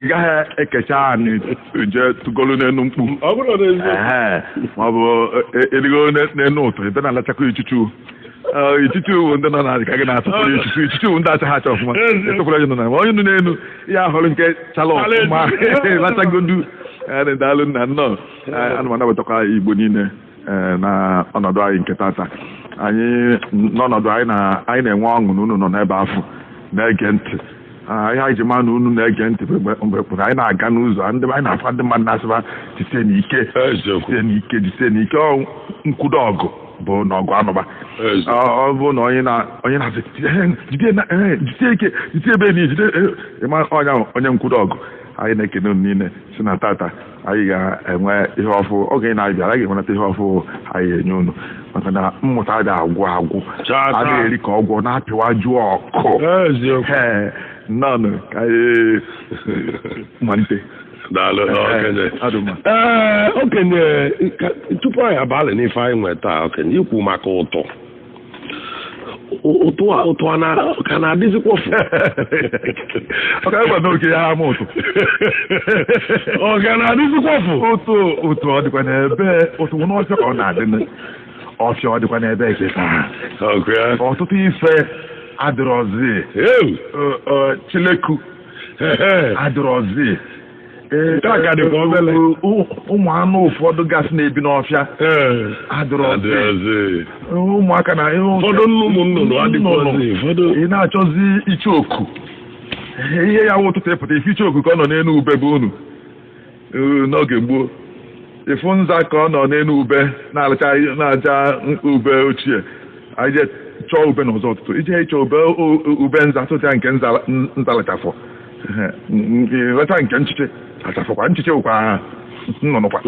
gaghị ekecha anyị je tugolu n'enu mkpu ma ọ bụ erigo n'enu ụtụ ebe na-alachakwa ichuchu ichuchu ndị nọ na ka gị na-atụpụrụ ichuchu ndị achaghị acha ọfụma etụpụrụ onye nọ na onye nọ n'enu ya hụrụ nke chala ọfụma lachagodu daalụ nna nnọọ ana m anabatakwa Igbo niile na ọnọdụ anyị nke tata anyị n'ọnọdụ anyị na-enwe ọṅụ na unu nọ n'ebe afọ na-ege ntị ihe anyị ji ma na unu na-ege ntị mgbe pụrụ anyị na-aga n'ụzọ ndị anyị na-afọ ndị mmadụ na-asịba jise n'ike nkwudo ọgụ bụ na ọgụ anụba ọ bụ na onye na-asị jide ebe niile onye nkwudo ọgụ anyị na-ekene unu niile si na tata anyị ga-enwe ihe ọfụ oge na abịa anyị ga-enweta ihe ọfụ anyị enye unu maka na mmụta adịghị agwụ a na-eri ka ọgwụ na-apịwa jụọ ọkụ nnọọ ka anyị malite okenye tupu anyị abalị n'ife anyị nwee taa okenye ikwu maka ụtụ ka na-adịzikwa ọfụ oke ya ama ụtụ ọ ga na-adịzikwa ọfụ ụtụ ọ dịkwa n'ebe ụtụ n'ọfịa ka ọ na-adị ọfịa ọ dịkwa n'ebe eketa ọtụtụ ife adịrọzi chileku adịrọzi ụmụ anụ ụfọdụ gasị na-ebi n'ọfịa adịrọzi ụmụaka na ụfọdụ nnụnụ ị na-achọzi icheoku ihe ya wụ ụtụtụ ịpụta ife icheoku ka ọ nọ n'elu ube bụ unu n'oge gboo ịfụ nza ka ọ nọ n'elu ube na-acha ube ochie anyị chọọ ube n'ụzọ ụtụtụ ije ịchọ ube nza tụta nke nza lachafọ leta nke nchiche lachafọkwa nchiche ụkwa nnụnụkwa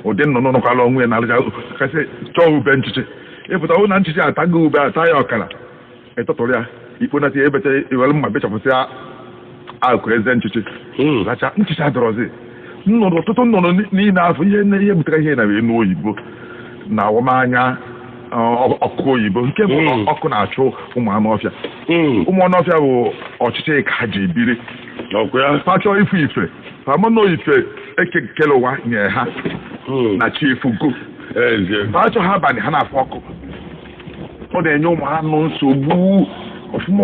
ụdị nnụnụ nụkwala onwe ya na-alụcha kasị chọọ ube nchiche ịpụta hụ na nchiche atago ube ata ya ọkara ịtụtụrụ ya ikponata ya ebeta iwere mma bechapụsịa akụ eze nchiche lacha nchiche adọrọzi nnụnụ ọtụtụ nnụnụ niile afọ ihe butere ihe na enu oyibo na awụmanya ọkụ oyibo nke bụ ọkụ na-achụ ụmụ anụ ọfịa ụmụ anụ ọfịa bụ ọchịchị ka ha ji biri ha chọọ ife ife amana ife ekekele ụwa nye ha na chi efugo ha chọọ ha abalị ha na-afụ ọkụ ọ na-enye ụmụ anụ nsogbu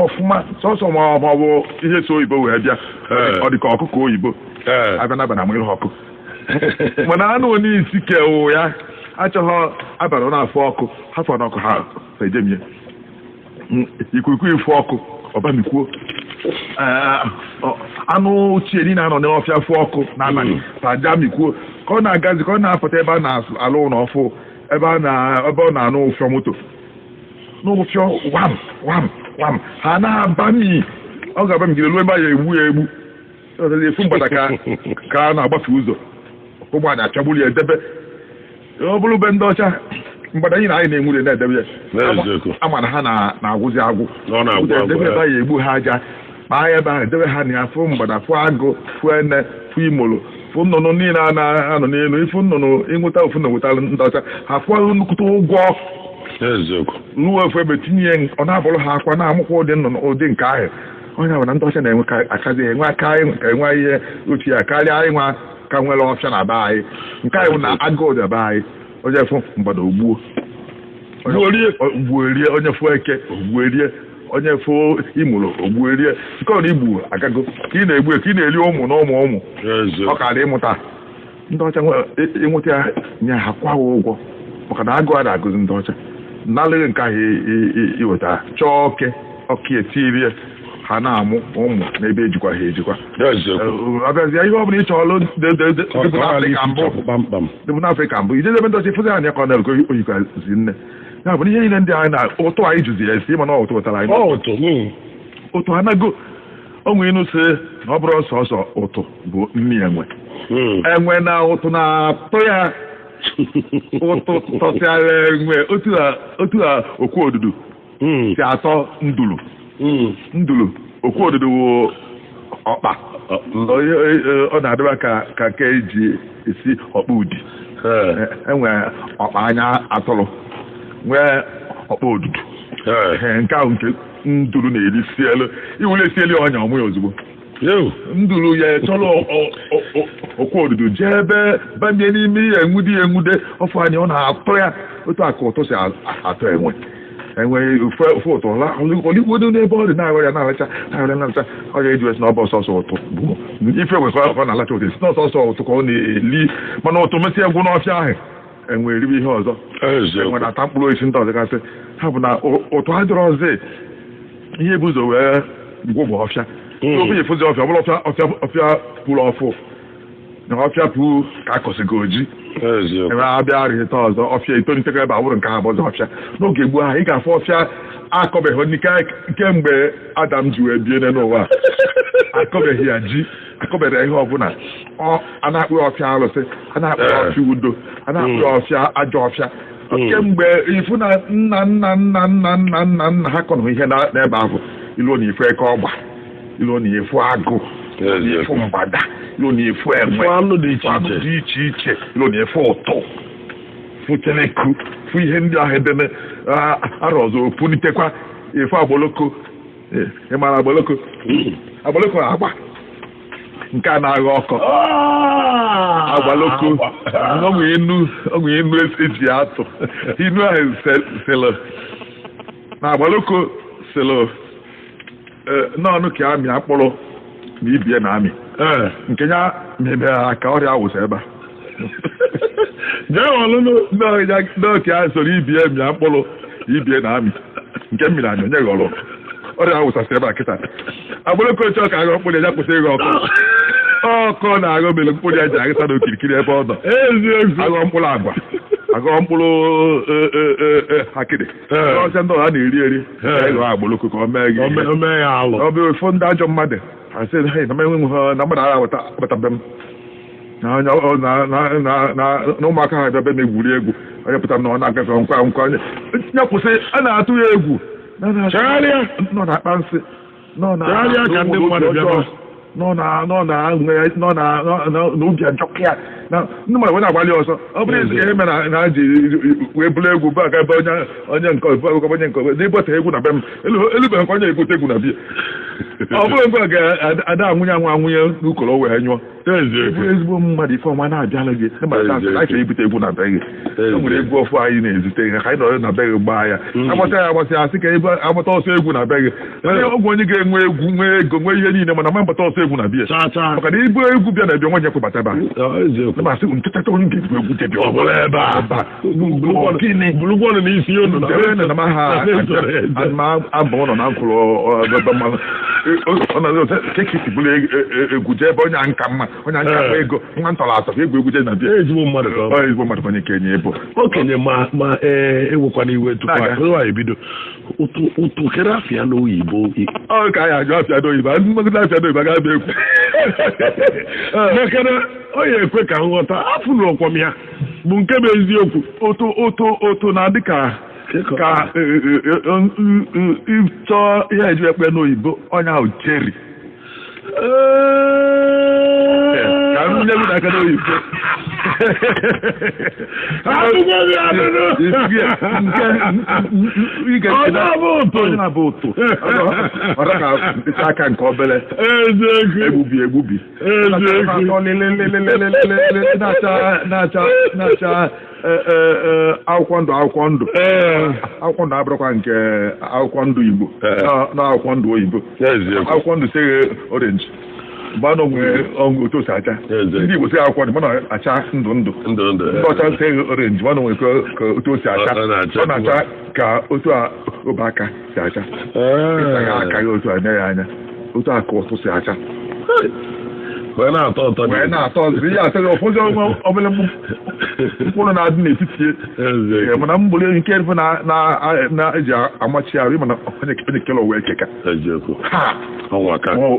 ọfụma sọsọ ma ọ bụ ihe so oyibo wee bịa ọ dị ka ọkụkọ oyibo abịa n'abalị amụrụ ha ọkụ mana anụ onye isi kewu ya achọghị abalị na-afụ ọkụ ha fọrọ ọkụ ha ejemie ikuku ifu ọkụ ọbamikwuo anụ ochie niile anọ n'ọfịa fụ ọkụ n'abalị tajamikwuo ka ọ na-agazi ka ọ na-apụta ebe a na-alụ ụlọ ọfụ ebe ọ na-anụ ụfịọ moto n'ụfịọ wam ha na-abami ọ ga-abamigide ruo ebe a ya egbu ya egbu efu mgbada ka a na-agbafe ụzọ ụgbọala achọgburu ya edebe ọ bụrụ be ndị ọcha mgbada anyị na anyị na-enwure na-edebe ya ama na ha na-agwụzi agwụ edebe ebe anyị egbu ha aja ma agha ebe ahụ edebe ha na ya fụ mgbada fụ agụ fụ ene fụ imolo fụ nnụnụ niile a na-anọ n'elu ịfụ nnụnụ ịnweta ofu na nwetara ndị ọcha ha fụọ nnukwute ụgwọ ruo ofu ebe tinye ọ na-abụrụ ha akwa na-amụkwa ụdị nnụnụ ụdị nke ahụ onye ahụ na ndị ọcha na-enwe akazi enwe aka ka enwe ihe ochie ya karịa anyị nwa ka nwere ọfịa na be anyị nke anyị bụ na agụụ dị be anyị onye fụ mgbada ogbuo ogbuerie onye fụ eke ogbuerie onye fụ imụrụ ogbuerie nke ọ na igbu agago ka ị na-egbu ka ị na-eri ụmụ na ụmụ ọ ka dị ịmụta ndị ọcha ịnweta ya nye ha kwawa ụgwọ maka na agụụ a na-agụzi ndị ọcha n'alụghị nke ahụ iweta chọọ ọka etirie ha na-amụ ụmụ n'ebe ejikwa ha ejikwa abịazie ihe ọ bụla ị chọrọ dịbụ n'Afrịka mbụ ije ebe ndị ọcha fụzi anya ka ọ na-ego oyikazi nne ya bụ ihe niile ndị anyị na ụtụ anyị jụzi ya esi mana ụtụ ụtara anyị ụtụ anago onwe inu si na ọ bụrụ sọsọ ụtụ bụ nri enwe na ụtụ na-atọ ya ụtụ tọsịara enwe otu a okwu odudu si atọ ndulu okwu odudu wụ ọkpa ọ na-adịba ka nke eji esi ọkpa udi enwe ọkpa anya atụrụ nwee ọkpa odudu nke ahụ nke nduru na-eri sielu iwere esieli ọnya ọmụ ya ozugbo nduru ya chọrọ ọkwa odudu jee ebe banye n'ime ihe enwude ọfụ anya ọ na-atọ ya otu aka ụtọ si atọ enwe ofe ụtọ oligbodo n'ebe ọ dị na-aghọ ya na-aracha ọ ga-eji esi na ọba ọsọsọ ụtụ ife nwekọ ọ na-alacha ụtụ si n'ọsọsọ ụtụ ka ọ na-eli mana ụtụ mesị egwu n'ọfịa ahụ enwe eribe ihe ọzọ enwe na-ata mkpụrụ osisi ndị ọzọ gasị ha bụ na ụtụ adịrọ ọzọ ihe bụ ụzọ wee gwụbụ ọfịa obi efuzi ọfịa ọ bụrụ ọfịa pụrụ ọfụ na ọfịa pụ ka akọsịgo oji ebe abịa arịta ọzọ ọfịa itolitekọ ebe abụrụ nke abụzọ ọfịa n'oge gboo ahụ ị ga-afụ ọfịa akọbeghị n'ike kemgbe Adam ji wee bie n'ụwa akọbeghị ya ji akọbere ihe ọbụla a na-akpụ ọfịa arụsị a na-akpụ ọfịa udo a na-akpụ ọfịa ajọ ọfịa kemgbe ifu na nna ha kọrọ ihe n'ebe ahụ ilu na ifu eke ọgba ilu na ifu agụ ifu mgbada ilu na ifu enwe anụ dị iche iche ilu na ifu ụtụ fu teleku fu ihe ndị ahụ edeme arọzọ punitekwa ifu agboloko ịmara agboloko agba nke a na-aghọ ọkọ agbaloko ọnwụ enu eji atụ inu ahụ selo na agbaloko selo n'ọnụ ka amị akpọrọ na ibie na amị nke ya mebe ka ọrịa awụsa ebe n'oke a soro ibie mi akpọrọ ibie na amị nke mmiri anya onye ghọrọ ọrịa awụsasị ebe a kịta agbaloko chọọ ka aghọ mkpụrụ ya kwụsị ịghọ ọkọ na-aghọ mere mkpụrụ ya ji aghịta n'okirikiri ebe ọ nọ aghọ mkpụrụ agwa aghọ mkpụrụ akịdị ọsịa ndị ọha na-eri ịghọ agbaloko ka o mee ya alụ ọ bụ ofu ndị ajọ mmadụ asị na menwe ha na mmadụ agha abatabe m na ụmụaka ha bịabe na-egwuri egwu onye pụtara na ọ na-agafe nkwa ya kwụsị a na-atụ ya egwu nọ na-akpa nsị nọ na ubi ajọka ya na ndị mmadụ wee agbalị ọsọ ọ bụrụ ezi ihe mere na ji wee bụrụ egwu bụ aga ebe onye nke n'ịbọta egwu na be m elubeghị nke onye egote egwu na bia ọ bụrụ mgbe ga-ada anwụnye anwụnye n'ukoro wee nyụọ bụrụ ezigbo mmadụ ife ọma na-abịala gị achọrọ ibute egwu na be gị e nwere egwu ọfụ anyị na-ezute ihe ka anyị nọrọ na be gị gbaa ya agbata ya asị ka ebe agbata ọsọ egwu na be gị ọgwụ onye ga-enwe egwu nwee ego nwee ihe niile mana ma gbata ọsọ egwu na bia maka na ibu egwu bịa na ebe nwenye kwebata ebe masị ntụtata onye ga-egwu egwu debi ọbụla ebe a bụrụgwọnụ n'isi unu na maha abụ ụlọ na nkwụrụ mmanụ kekiti bụrụ egwu jee ebe onye nka mma onye nka ego nwa ntọrọ atọ ka egwu je na bịa ezigbo mmadụ onye kenye ebo okenye ma ewekwana iwe tupu anyị ebido ụtụ kere afịa n'oyibo ọ ka anyị ajụ afịa n'oyibo mmegide afịa n'oyibo agaghị ekwu maka na ọ ya ekwe ka nghọta afụrụ ọkwọm ya bụ nke bụ eziokwu oto na-adị ka ịchọọ ihe eji ekpe n'oyibo onye ahụ jeri ka m nye gị n'aka n'oyibo onye na-abụ ụtụ ọra ka mkpịsị aka nke obere egbubi na-acha akwụkwọ ndụ abụrụkwa nke akwụkwọ ndụ Igbo na akwụkwọ ndụ oyibo akwụkwọ ndụ seghe orange mgbe anọ nwere otu osi acha ndị Igbo seghe akwụkwọ ndụ mana acha ndụ ndị ọcha seghe orange mana nwere ka otu osi acha ọ na-acha ka otu obe aka si acha ịsaghị aka gị otu a nye ya anya otu a ka ụtụ si acha wee na-atọ ọzọ ihe atọghị ụfọdụ obere mkpụrụ na-adị n'etiti mana mgbụrụ nke efu na-eji amachi arụ mana onye kele wee keka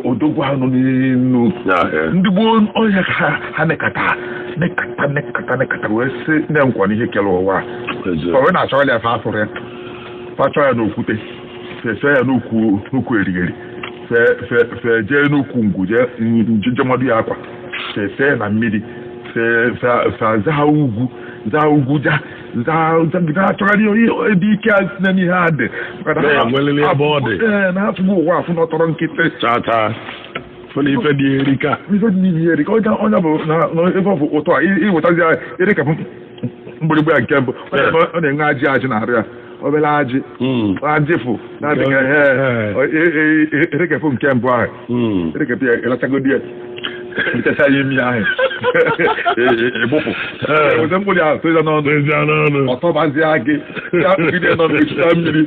odogwu ha nọ n'inu ndị gboo onye ka ha nekata wee si nne nkwa n'ihe kele ụwa wee na-achọrọ ya afụrụ ya fachọ ya n'okwute fese ya n'ukwu erigheri fe jee n'ukwu ngwu jee njemadu ya akwa fee na mmiri zaa ugwu achọgharị ebe ike na n'ihe a dị na afụgbu ụwa afụ n'ọtọrọ nkịtị fana ife dị erika ife dị n'ihe erika onye bụ na ebe ọ bụ ụtọ a iwetazi ya erika mgbịrịgba ya nke mbụ ọ na-enwe ajị na-arụ ya obere ajị fụ na-adịghị erekepụ nke mbụ ahụ erekepụ ya elachagodi ya ntecha ya imi ahụ egbupụ weta mkpụrụ ahụ toza n'ọnụ ọtọbazie gị ya kpụgide nọ n'echita mmiri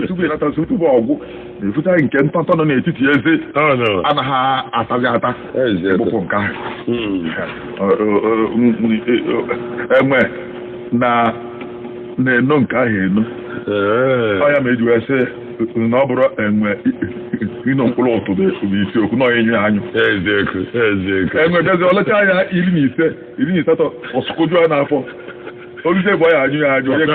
tupu ịnatazi tupu ọgwụ na-efụta nke ntọntọ nọ n'etiti eze anaghị atazi ata egbupụ nke ahụ enwe na-eno nke ahụ eno ọnya ma eji wee sị na ọ bụrụ enwe ịnọ mkpụrụ ụtụ bụ isiokwu na onye anyụ enwe bịazi ọlacha ya 15 ọsụkoju ya n'afọ olùsè bọ́ yà ányú àjọ yẹ kí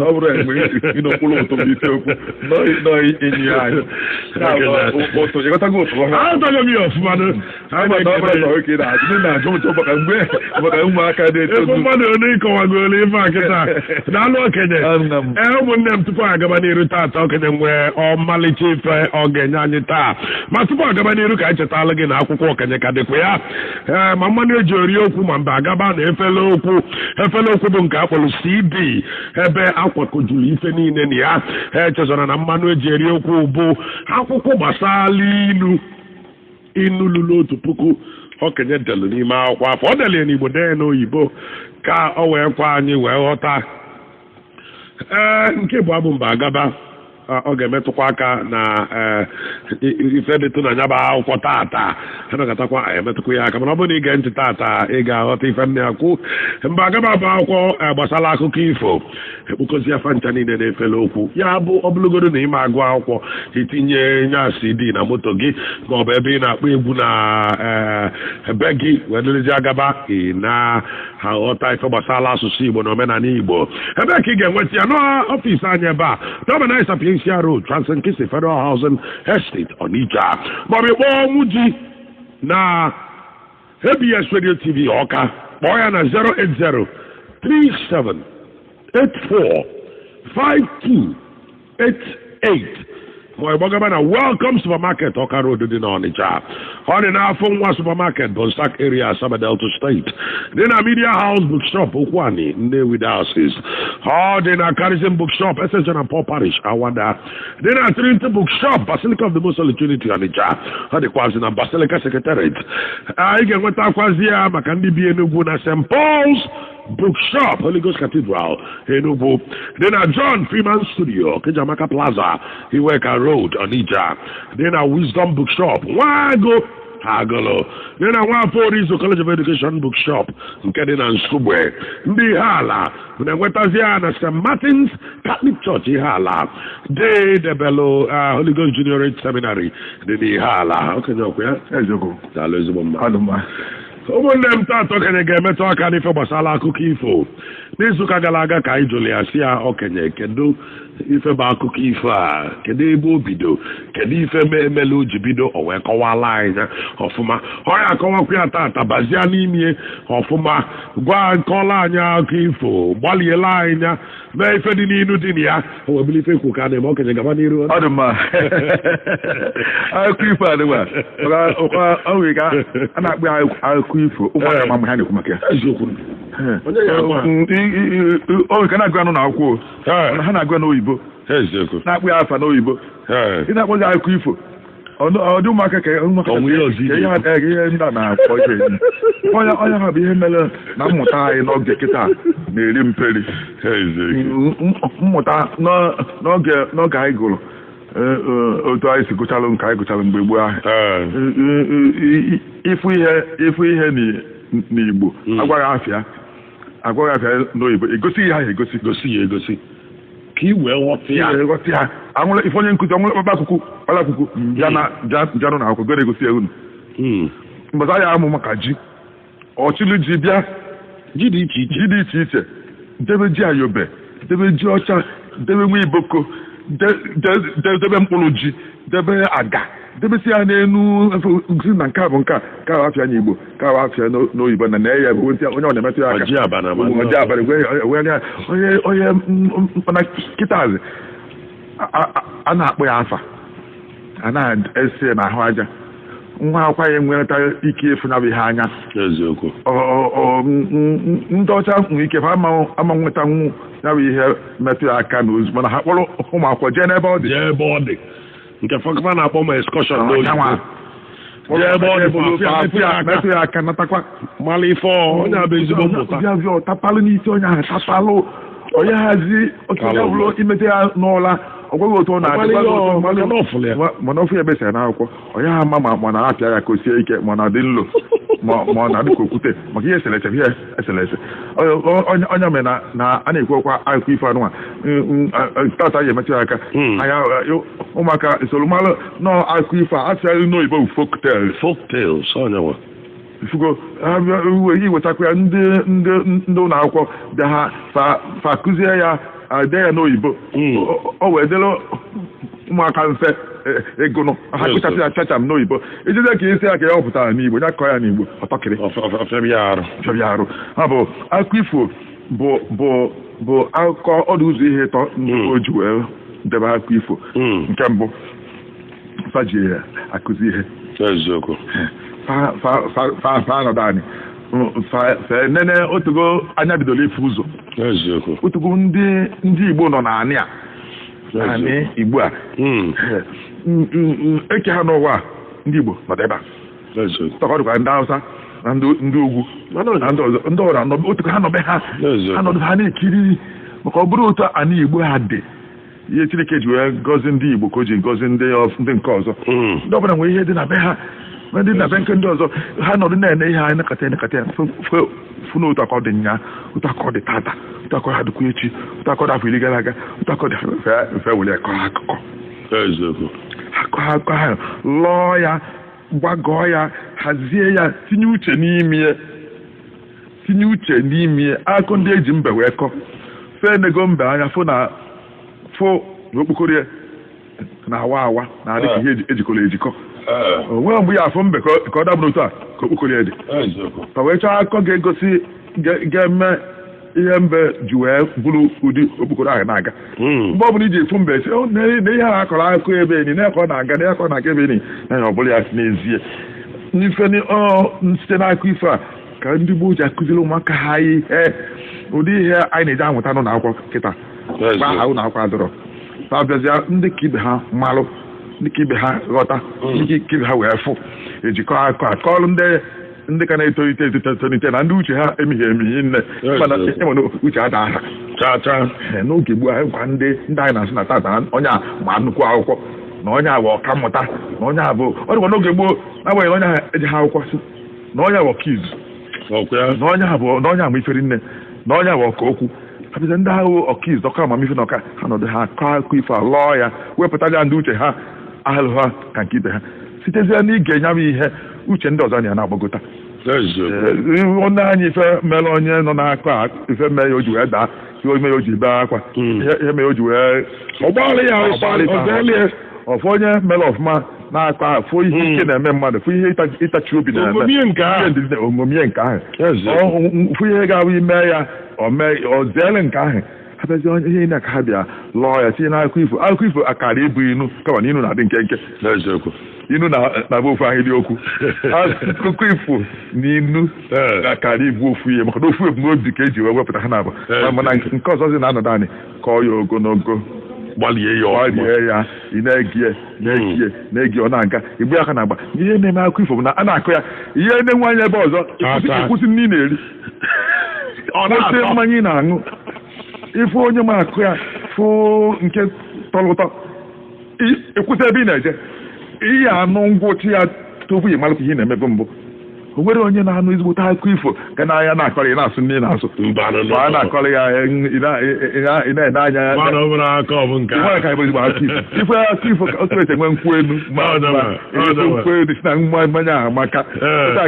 ọ̀bùrọ̀ ẹ̀gbẹ́ inú kúló tó bí isiokwu náà ẹ̀yìn àjọ ọ̀tọ̀ yẹ kọ́tàgó òtù ọ̀hún. àwọn tọ́jọ́ mi ọ̀ fún wa ní. àwọn ọ̀dọ́ ọ̀bùrọ̀ sọ̀rọ̀ òkè náà àti nínú àjọ tó bọ̀kà ń gbé ọmọ aka dé tó dùn. mmadụ onye ịkọwago ole ife akịta daalụ okenye ụmụnne m tupu agaba n'iru taata okenye nwee ọmalịcha ife ọ ga-enye anyị taa ma tupu agaba n'iru ka anyị chetalụ gị na akwụkwọ okenye ka dịkwa ya ma mmanụ eji ori okwu ma mba agaba na efele okwu bụ nke akpọrọ CD ebe akwakọjuru ife niile na ya echezọrọ na mmanụ eji eri okwu bụ akwụkwọ gbasara inu lụrụ 1,000 okenye delu n'ime akwụkwọ afọ ọ delie n'Igbo dee n'oyibo ka ọ wee kwa anyị wee ghọta nke bụ abụ mba agaba ọ ga-emetụkwa aka na ife dịtụ na nyaba akwụkwọ tata anagatakwa emetụkwa ya aka mana ọ bụrụ na ige ntị tata ị ga-aghọta ife nne ya kwu mba agaba bụ akwụkwọ gbasara akụkọ ifo ekpokọzi afa ncha niile na-efele okwu ya bụ ọbụlụgodo na ime agụ akwụkwọ itinye nya CD na moto gị ma ọ bụ ebe ị na-akpọ egwu na ebe gị wee lelezi agaba ị na-aghọta ife gbasara asụsụ Igbo na omenala Igbo ebe ka ị ga-enweta ya n'ọfịs anyị ebe a Dominance Sapiencia Road, Transankisi Federal Housing Estate, Onitsha. Maọbụ kpọọ Muji na ABS Radio TV Ọka kpọọ ya na 08037845288 ma ịgbagaba na Welcome Supermarket Ọka Road dị n'Onitsha. Ọ dị n'afọ nwa Supermarket Bonsac area Asaba Delta State. Dị na Media House Bookshop Okwani Nnewi Diocese. Ọ dị na Carism Bookshop SS John Paul Parish Awada. Dị na Trinity Bookshop Basilica of the Most Holy Trinity Onitsha. Ọ dịkwazị na Basilica Secretariat. Ị ga-enwetakwazi ya maka ndị bi Enugu na St. Paul's Bookshop Holy Ghost Cathedral Enugu. Dị na John Freeman Studio Kejamaka Plaza Iweka Road Onitsha. Dị na Wisdom Bookshop Nwago Agolo. Dị na Nwafọ Orizo College of Education Bookshop nke dị na Nsugbe. Ndị ihe ala na-enwetazi ya na St. Martin's Catholic Church ihe ala dị debelo Holy Ghost Juniorate Seminary dị n'ihe ala okenye ọkụ ya eziokwu daalụ ezigbo mma ụmụnne m taata okenye ga-emetụ aka n'ife gbasara akụkọ ifo n'izuụka gara aga ka anyị jụrụ ya si ya okenye kedu ife bụ akụkọ ifo a kedu ebe o bido kedu ife emele o ji bido o wee kọwala anyị ọfụma ọ ya akọwakwa ya taata bazie n'ime ọfụma gwa nkọla anyị akụkọ ifo gbaliela anyị ya mee ife dị n'inu dị na ya o webili ife kwu ka na-eme okenye gaba n'iru ọ dị mma akụkọ ifo adịgwa ọ nwere ka a na-akpọ akụkọ ifo ụmụaka ma mgbe ha na-ekwu maka ya eziokwu o ka na-agụ anụ na akwụkwọ ha na-agụ n'oyibo na-akpụ ya afa n'oyibo ị na-akpọzi akụkọ ifo ọ dị ụmụaka ka ihe ndị a na-akpọ ihe onye ha bụ ihe mere na mmụta anyị n'oge kịta na-eri mperi mmụta n'oge anyị gụrụ otu anyị si gụchalụ nke anyị gụchalụ mgbe gboo ahụ ịfụ ihe n'Igbo agwaghị afịa n'oyibo egosi ya ahụ egosi ka i wee ghọta ya anwụla ife onye nkụzi ọnwụla ọlakwụkwụ janụ na akwụkwọ gode egosi unu mgbe anyị amụ maka ji ọchịlụ ji bịa ji dị iche iche debe ji ayobe debe ji ọcha debe nwa iboko debe mkpụrụ ji debe aga debesi ya n'enu si na nke a bụ nke a ka ahụ afịa n'Igbo ka ahụ afịa n'oyibo na na-eya bụ onye ọ na-emetụ ya aka ọjị abalị onye mpana kịtazi a na-akpọ ya afa a na-ese n'ahụ aja nwa akwa ya nweta ike ịfụnabụ ihe anya eziokwu ndị ọcha nwere ike ama nweta nwu ya bụ ihe metụ ya aka na ozu mana ha kpọrọ ụmụ akwụkwọ jee n'ebe ọ dị nke fọkụfa na-akpọ ma excursion n'oyibo metụ ya aka natakwa mala ife onye abụ ezigbo mmụta tapalụ n'isi onye ahụ tapalụ onye hazi okenye ọbụla imetụ ya n'ụla ọgwaghị otu ọ na-adị mana ofu ya besara n'akwụkwọ onye ha ma ma na-apịa ya ka o sie ike ma na dị nlo ma ọ na-adị ka okwute maka ihe eselese ihe eselese onye mere na a na-ekwu okwa akụkọ ifo anụnwa tata ya emetụ ya aka anya ụmụaka esoromalụ nọ akụkọ ifo a asịarị n'oyibo folktales onyewa ifugo iwetakwa ya ndị ụlọ akwụkwọ bịa ha fa kụzie ya ade ya n'oyibo o wee delu ụmụaka mfe egono ha kụchasị ya chacham n'oyibo ijide ka isi ya ka ya ọpụtara n'igbo ya kọọ ya n'igbo ọtọkịrị febịa arụ ha bụ akụkọ ifo bụ akụkọ ọdụ ụzọ ihe ịtọ o ji wee debe akụkọ ifo nke mbụ faji akụzi ihe eziokwu fa anọdụ anyị nene otugo anya bidoro ife ụzọ otugo ndị Igbo nọ n'anị a naanị Igbo a eke ha n'ụwa ndị Igbo nọdụ ebe a tọkọdụkwa ndị Hausa na ndị ugwu ndị ọra otugo ha nọbe ha nọdụ ha na-ekiri maka ọ bụrụ otu anị Igbo ha dị ihe Chineke ji wee gọzi ndị Igbo ka o ji gọzi ndị nke ọzọ ndị ọbụla nwere ihe dị na be ha ndị na be nke ndị ọzọ ha nọdụ na-ene ihe anyị nakata ya fụ na otu akọ dị nya otu akọ dị tata otu akọ ha dịkwa echi otu akọ dị afọ iri gara aga otu akọ dị mfe were akọ akụkọ akọ ahụ lọọ ya gbagọọ ya hazie ya tinye uche n'ime ya akụ ndị eji mbe wee kọ fee nego mbe anya fụ na okpokoro ya na-awa na-adị ka ihe ejikọrọ ejikọ onwe mgbe ya afọ mbe ka ọ dabụrụ otu a ka okpokoro ya dị ka wee chọọ akụkọ ga-egosi ga-eme ihe mbe ji wee bụrụ ụdị okpokoro ahụ na-aga mgbe ọ bụla iji efu mbe si na ihe ahụ akọrọ akụkọ ebe enyi na eke ọ na-aga na eke ọ na-aga ebe enyi na ya ọ bụla ya n'ezie n'ife site n'akụkọ ifo a ka ndị gboo ji akụziri ụmụaka ha ihe ụdị ihe anyị na-eji amụta n'ụlọ akwụkwọ kịta gba ha ụlọ akwụkwọ adọrọ abịazịa ndị ka ibe ha malụ ndị ka ibe ha ghọta ndị ka ibe ha wee fụ ejikọ akọ akọọlụ ndị ka na-etolite na ndị uche ha emighi nne mana enwere uche ada aha n'oge gboo anyị gwa ndị anyị na-asị na tata onye a ma nnukwu akwụkwọ na onye a bụ ọka mmụta na onye a bụ ọ dịkwa n'oge gboo na-agbanyeghị onye ahụ eji ha akwụkwọ si na onye a bụ ọka izu na onye a bụ iferi nne na onye a bụ ọka okwu abịa ndị ahụ ọkaizu ọka amamife na ọka ha nọdụ ha akọ akụkọ ifo a lọọ ya wepụta ya ndị uche ha ahụrụ ha ka nke ibe ha sitezie na ige nyabụ ihe uche ndị ọzọ na ya na-agbagota onye anyị ife mere onye nọ n'akọ a ife mee ya o ji wee daa ihe mere o ji bee akwa ihe mere o ji wee ọfụ onye mere ọfụma na-akọ afụ ihe ike na-eme mmadụ fụ ihe ịtachi obi na-eme omomie nke ahụ fụ ihe ga-abụ ime ya ọ zeele nke ahụ abịazi onye ihe na ka ha bịa lọọ ya tinye n'akụkọ ifo akara ibu inu kama na inu na-adị nkenke inu na-abụ ofu ahịrị okwu akụkọ ifo na inu akara ibu ofu ihe maka na ofu ebumnobi ka eji wee wepụta ha na-abụ mana nke ọzọ zi na-anọdụ anyị kọọ ya ogologo gbalie ya ị na-egi ọ na-aga igbe aka na-agba ihe na-eme akụkọ ifo bụ na a na-akụ ya ihe na-enwe anya ebe ọzọ ịkwụsị nri na-eri kwụsị mmanya ị na-aṅụ ife onye ma akụ ya fụ nke tọrọ ụtọ ịkwụsị ebe ị na-eje ihe anụ ngwụchi ya tupu ị malụkwa ihe na-emebe mbụ o nwere onye na-anụ ezigbote akụkọ ifo ka na-anya na-akọrọ na-asụ nne na-asụ a na-akọrọ ya ị na-ene anya ya ka ezigbo akụkọ ifo otu esi enwe nkwụ elu nkwụ elu si na mmanya ahụ maka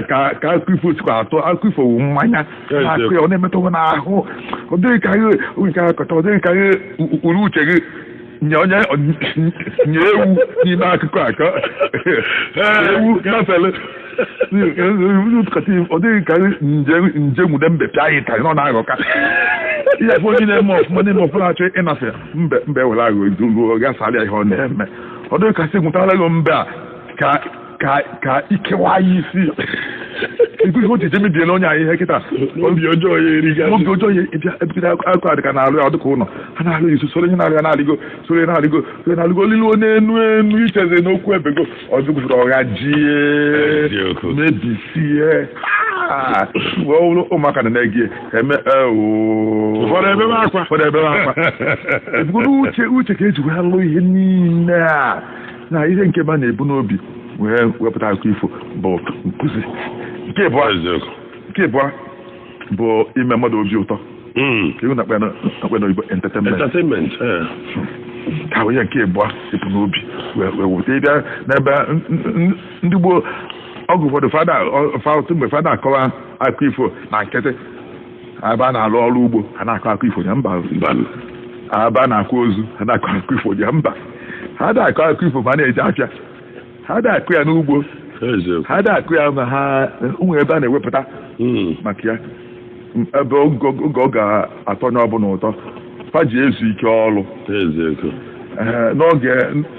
ka akụkọ ifo sikwa atọ akụkọ ifo wu mmanya na-akụ ya ọ na-emetụ n'ahụ ọ dịghị ka nke akọta ọ dịghị ka uru uche gị nye ewu n'ime akụkọ akọ ewu gafere ọ dịghị ka nje nwude mbe pịa anyị tarị nọ na-aghọka ihe bụ onye na-eme ọfụma na-eme ọfụma achọ ịnafe mbe were aghọ ruo gasarịa ihe ọ na-eme ọ dịghị ka sị nwụtara gị mbe a ka ikewa ya isi ihe o ji emebiela onye anyị ihe kịta obi ọjọọ ya eriga obi ọjọọ ya ebido akụ adịka na-alụ ya ọdịka ụlọ ha na-alụ isu soro ihe na-alụ ya na-alịgo soro na-alịgo liluo n'enu icheze n'okwu ebego ọdụgụfụrụ ọgha jie mebisie ụmụaka na-ege eme ụfọdụ ebe akwa ebugoro uche ka eji wee lụ ihe niile a na ihe nke ba na-ebu n'obi wee wepụta akụkọ ifo bụ nkụzi nke ịbụọ bụ ime mmadụ obi ụtọ iwu na akpa n'oyibo entertainment ka onye nke ịbụọ ịpụ n'obi wee wute ịbịa n'ebe ndị gboo ọgụ ụfọdụ mgbe fada akọwa akụkọ ifo na nkịtị ebe a na-alụ ọrụ ugbo ha na-akọ akụkọ ifo ya mba ebe a na-akwa ozu ha na-akọ akụkọ ifo ya mba ha na-akọ akụkọ ifo ma na-eje afịa ha na-akụ ya n'ugbo ha na-akụ ya ma ha ụmụ ebe a na-ewepụta maka ya ebe oge ọ ga-atọ onye ọbụla ụtọ fa ji ezu ike ọrụ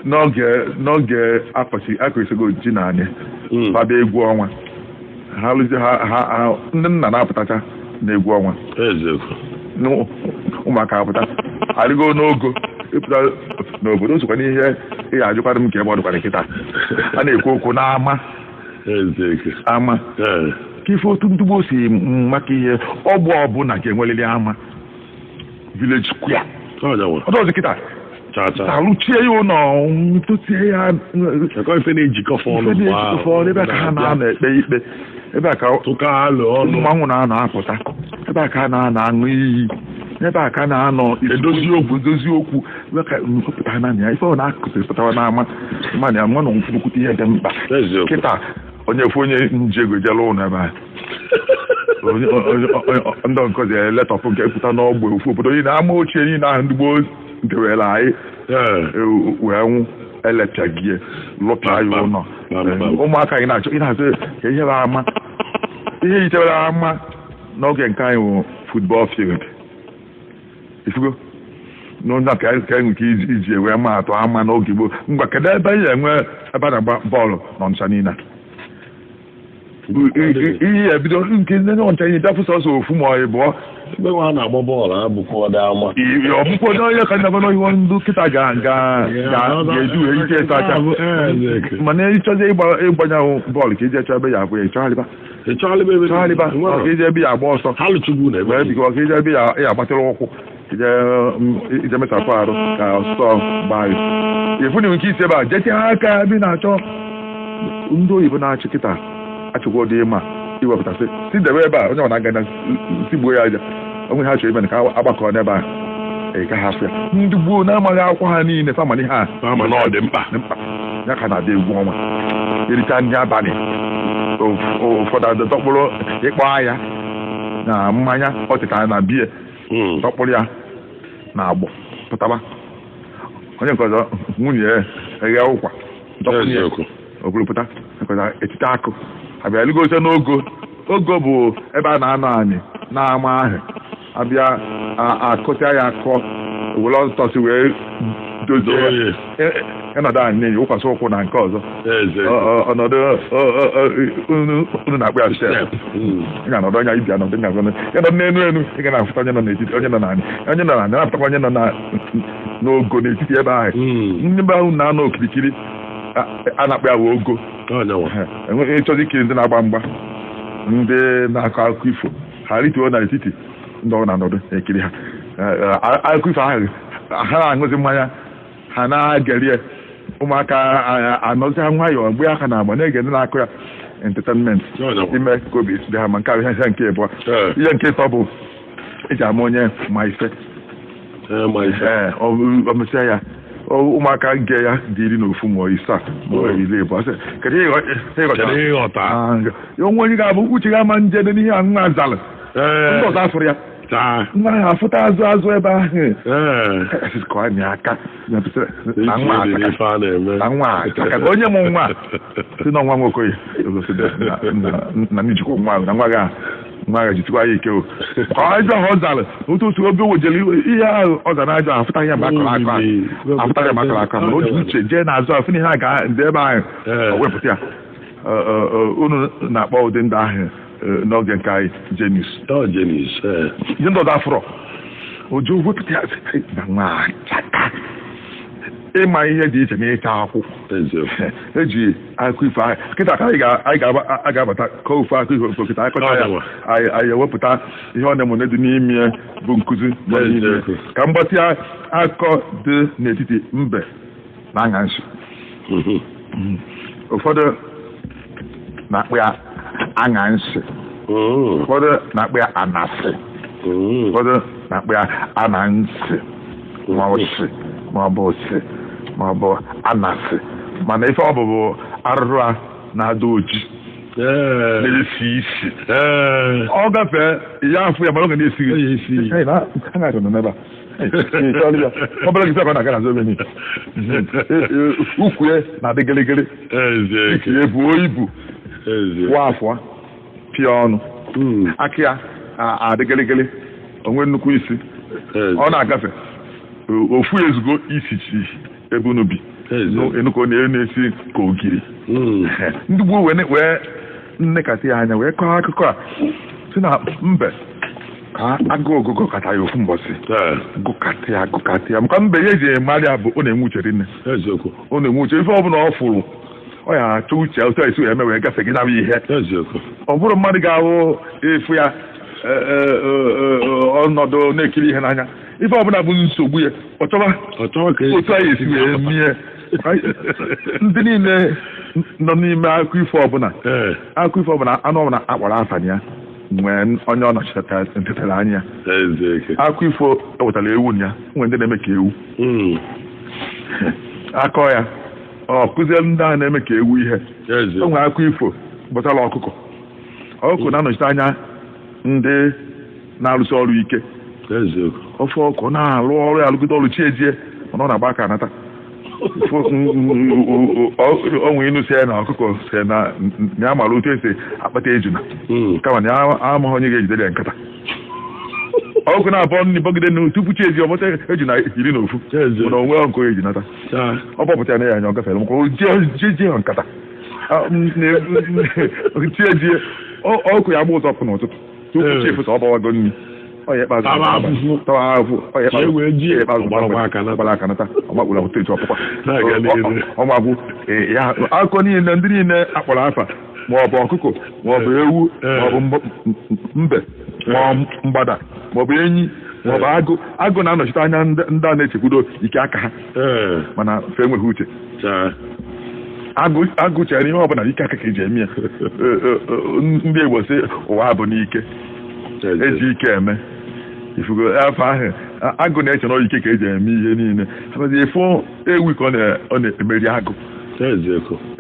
n'oge akụrịsịgo ji na anyị faba egwu ọnwa ndị nna na-apụtacha na egwu ọnwa ụmụaka apụta arịgo n'ogo ịpụta n'obodo sokwa n'ihe ị ga-ajụkwara m ka ebe ọ dịkwara nkịta a na-ekwu okwu n'ama ama ka ife otu ndị gboo si maka ihe ọgbụ ọbụla ga-enwerịrị ama village square ọdọzi kịta alụchie ya ụlọ totie ya ife na-ejikọ ọnụ ebe a ka ha na-anọ ekpe ikpe ebe a ka mmanwụ na-anọ apụta ebe a ka ha na-anọ aṅụ iyi ebe a ka na-anọ edozi okwu ebe ka nkọpụta na ya ife ọ na-akụsịrị pụtawa n'ama mana ya nwa na nkwukwute ihe dị mkpa kịta onye fụ onye njego jela ụlọ ebe a ndị nkọzi letọpụ nke pụta n'ọgbe ofu obodo niile ama ochie niile ahụ ndị gboo nkewere anyị wee nwụ elechagie lụpịa ya ụlọ ụmụaka anyị na-achọ ị na-azụ ka ihe ama ihe yichebere ama n'oge nke anyị wụ football field ifugo n'ụzọ ka anyị nke iji wee ma atụ ama n'oge gboo ngwa kedu ebe anyị enwe ebe a na-agba bọọlụ n'Ọnịcha niile ihe ebido nke ndị Ọnịcha anyị bịafụ sọsọ ofu ma ọ ịbụọ ebe nwa na-agba bọọlụ abụkwọdị ama ọbụkwọdị onye ka ndị iwe ndị kịta ga-eju ike ịta aka mana ịchọzi ịgbanye bọọlụ ka iji echọ ebe ya abụ ya ịchọgharịba ka iji ebe ya agba ọsọ ka iji ebe ya agbatịrị ụkwụ ije mesapụ arụ ka ọsọ gbaa efu na nke isi ebe a jeche ha aka ebe na-achọ ndị oyibo na-achị kịta achịkwa dị mma iwepụtasị si debe ebe a onye ọ na-aga na si gbuo ya aja onwe ha chọrọ ime ka agbakọ n'ebe a ka ha afịa ndị gboo na-amaghị akwụkwọ ha niile famani ha ọ dị mkpa ya ka na-abịa egwu ọnwa ericha ndị abalị ụfọdụ adọkpụrụ ịkpọ ahịa na mmanya ọchịta na biya tọkpụrụ ya na agbụ pụtaba onye nke ọzọ nwunye ya eghe ụkwa okpuru pụta etite akụ abịa ligote n'ogo bụ ebe a na-anọ anyị na-ama ahụ abịa akụcha ya akọ were ọtọsị wee dozie ịnọdụ anyị n'ihi ụkwasị ụkwụ na nke ọzọ ọnọdụ unu na-akpụ ya step ị ga-anọdụ anya ibi anọdụ ya nọ n'elu ị ga na-afụta onye nọ n'etiti onye nọ n'anyị onye nọ n'anyị na-apụtakwa onye nọ n'ogo n'etiti ebe ahụ ndị be ahụ na-anọ okirikiri a na-akpọ ya wee ogo enweghị ịchọzi ikiri ndị na-agba mgba ndị na-akọ akụkọ ifo ha rituo n'etiti ndị ọrụ na-anọdụ ekiri ha akụkọ ifo ahụ ha na-aṅụzi mmanya ha na-ageri ụmụaka anọzi ha nwayọọ mgbe aka na-agba na-ege ndị na-akụ ya entertainment ime ka obi dị ha ma nke ahụ ihe nke ịbụọ ihe nke ịtọ bụ eji ama onye ma ife omesịa ya ụmụaka nke ya dị 11 ma 7 ma 12 kedu ihe ịghọta onwe onye ga-abụ uche ga ama njede n'ihe aṅụ azalụ ndị ọzọ afụrụ ya nwa ya afụta azụ ebe ahụ ka ọ nye aka na nwa aka onye mụ nwa si na nwa nwoke na njikwa nwa na nwa gị jitikwa ya ike o ajọ ahụ ọ zara otu otu obi wojere ihe ahụ ọ zara ajọ afụta ya makara aka mana o ji uche jee n'azụ afụ ihe a ga ndị ebe ahụ o wepụta ya unu na-akpọ ụdị ndị ahụ n'oge nke anyị Genius ihe ndị ọzọ afọrọ oju wepụta ya na nwa aka ịma ihe dị iche n'ịcha akwụ eji akụ ifo anyị kịta ka anyị ga-abata ka ofe akụ ifo kịta anyị kọcha ya anyị ewepụta ihe ọ na-emone dị n'ime bụ nkụzi ka mgbatị akọ dị n'etiti mbe na aṅansị ụfọdụ na-akpụ ya aṅansị ụfọdụ na-akpụ ya anasị ụfọdụ na-akpụ ya anansị maọbụ sị maọbụ anasị mana ife ọ bụbụ arụrụ a na-ada oji na-esi isi ọ gafee ya afụ ya mana ọ ga na-esighị ọbụla gị sọkọ na-aga na zomeni ukwu ya na-adị gịrịgịrị ya buo ibu wa afọ pịa ọnụ aka ya adị gịrịgịrị onwe nnukwu isi ọ na-agafe ofu ezugbo isi chi ebe unu bi enuko na-esi ka ogiri ndị gboo wee nnekata ya anya wee kọọ akụkọ a si na mbe ka agụ ogogo kata ya ofu mbọsị gụkata ya maka mbe ya eji emari ya bụ ọ na-enwe uche rinne ọ na-enwe uche ife ọbụla ọ fụrụ ọ ya achọ uche otu esi eme wee gafe gị nabụ ihe ọ bụrụ mmadụ ga-ahụ efu ya ọnọdụ na-ekiri ihe n'anya ife ọbụla bụ nsogbu ya ọ chọwa otu anyị esi wee mie ndị niile nọ n'ime akụkọ ifo ọbụla anụ ọbụla akpọrọ afanye ya nwee onye ọ nọchitere anya akụkọ ifo ewetara ewu na ya nwee ndị na-eme ka ewu akọ ya ọ kụziere ndị ahụ na-eme ka ewu ihe o nwere akụkọ ifo gbasara ọkụkọ na-anọchite anya ndị na-arụsi ọrụ ike ofe ọkụ na-arụ ọrụ ya alụgide ọrụ chi ejie mana ọ na-agba aka anata onwe inu si ya na ọkụkọ si na ya mara otu esi akpata ejuna kama na ya amaghị onye ga-ejidere ya nkata ọkụ na-abụọ nri bọgide na tupu chi ezi ọmụta ejuna 11 mana onwe ọkụ ejinata ọ bọpụta na ya anya ọ gafere maka ojie ha nkata chi ejie ọkụ ya gba ụzọ ọkụ n'ụtụtụ tupu chi efu ka ọ gbawago nri akụkọ niile ndị niile akpọrọ afa maọbụ ọkụkọ maọbụ ewu maọbụ mbe maọbụ mgbada maọbụ enyi maọbụ agụ na-anọchite anya ndị a na-echekwudo ike aka ha mana fe enweghị uche agụ chere ihe ọbụla ike aka ka eji eme ya ndị Igbo sị ụwa bụ n'ike eji ike eme ifugo afọ ahụ agụ na-eche na ike ka eji eme ihe niile efu ewu ka ọ na-emeri agụ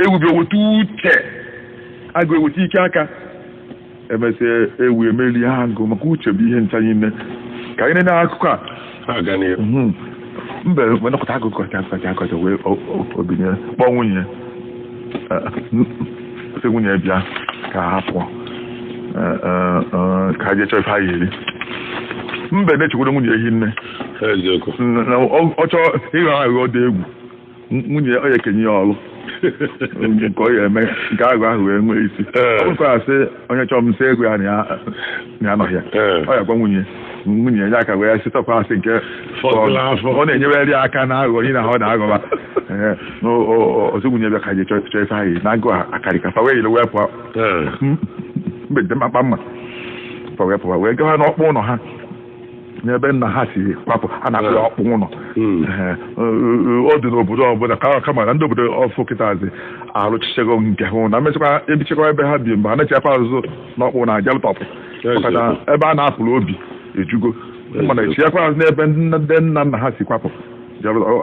ewu bi eweta uche agụ eweta ike aka emesịa ewu emeri agụ maka uche bụ ihe ncha niile ka anyị na akụkọ a mbe wenọkọta agụ kọcha wee obinye kpọọ nwunye sị nwunye bịa ka ha pụọ ka ha jee chọọ ife ha eri mbe na-echekwara nwunye ehi nne ọ chọọ ịghọ aghụghọ dị egwu nwunye ọ ya ekenye ya ọrụ nke ọ ya eme nke aghụghọ ahụ wee nwee isi ọ bụkwa ya sị onye chọọ m nsị ego ya na anọghị ya ọ ya gwa nwunye ya aka wee sịtọkwa asị nke ọ na-enyewere aka na aghụghọ ihe na ọ na-aghọba ọzọ nwunye bịa ka je chọọ ife anyị na agụ akarịka fa wee yiri wee pụọ mbe dị mkpa mma fa wee pụọ wee gawa n'ọkpụ ụlọ ha n'ebe nna ha si kwapụ a na-akpụ ya ọkpụ ụlọ ọ dị n'obodo ọbụla kama na ndị obodo ọfụ kịtazi arụchichego nke hụ na mechakwa ebichekwa ebe ha bi mgbe ha na-echekwa azụzụ n'ọkpụ na jalụtọpụ maka ebe a na-apụrụ obi ejugo mana echiakwa azụ n'ebe ndị nna nna ha si kwapụ